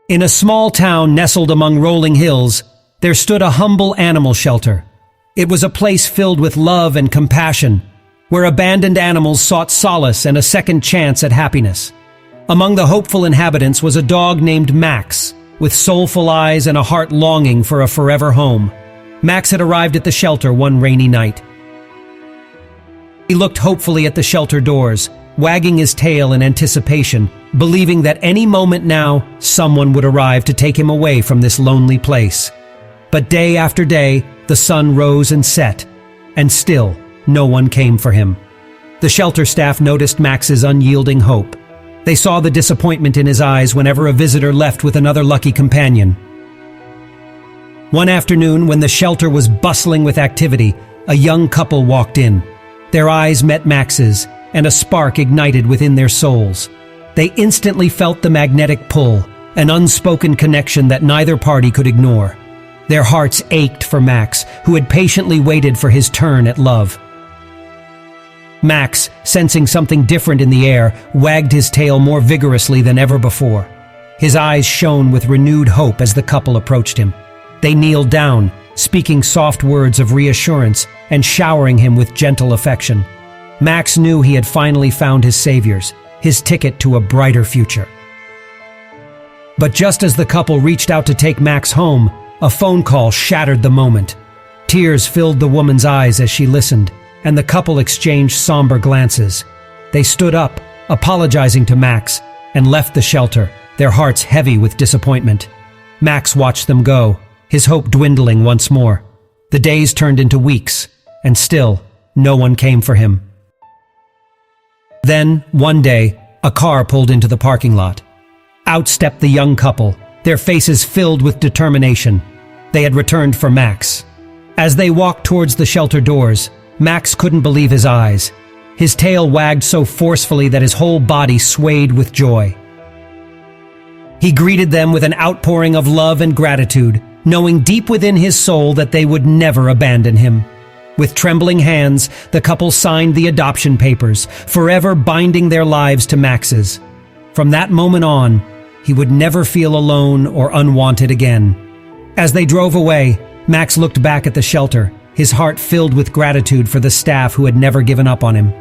In a small town nestled among rolling hills, there stood a humble animal shelter. It was a place filled with love and compassion, where abandoned animals sought solace and a second chance at happiness. Among the hopeful inhabitants was a dog named Max, with soulful eyes and a heart longing for a forever home. Max had arrived at the shelter one rainy night. He looked hopefully at the shelter doors, wagging his tail in anticipation, believing that any moment now someone would arrive to take him away from this lonely place. But day after day, the sun rose and set, and still no one came for him. The shelter staff noticed Max's unyielding hope. They saw the disappointment in his eyes whenever a visitor left with another lucky companion. One afternoon, when the shelter was bustling with activity, a young couple walked in. Their eyes met Max's, and a spark ignited within their souls. They instantly felt the magnetic pull, an unspoken connection that neither party could ignore. Their hearts ached for Max, who had patiently waited for his turn at love. Max, sensing something different in the air, wagged his tail more vigorously than ever before. His eyes shone with renewed hope as the couple approached him. They kneeled down, speaking soft words of reassurance and showering him with gentle affection. Max knew he had finally found his saviors, his ticket to a brighter future. But just as the couple reached out to take Max home, a phone call shattered the moment. Tears filled the woman's eyes as she listened, and the couple exchanged somber glances. They stood up, apologizing to Max, and left the shelter, their hearts heavy with disappointment. Max watched them go, his hope dwindling once more. The days turned into weeks, and still, no one came for him. Then, one day, a car pulled into the parking lot. Out stepped the young couple, their faces filled with determination. They had returned for Max. As they walked towards the shelter doors, Max couldn't believe his eyes. His tail wagged so forcefully that his whole body swayed with joy. He greeted them with an outpouring of love and gratitude, knowing deep within his soul that they would never abandon him. With trembling hands, the couple signed the adoption papers, forever binding their lives to Max's. From that moment on, he would never feel alone or unwanted again. As they drove away, Max looked back at the shelter, his heart filled with gratitude for the staff who had never given up on him.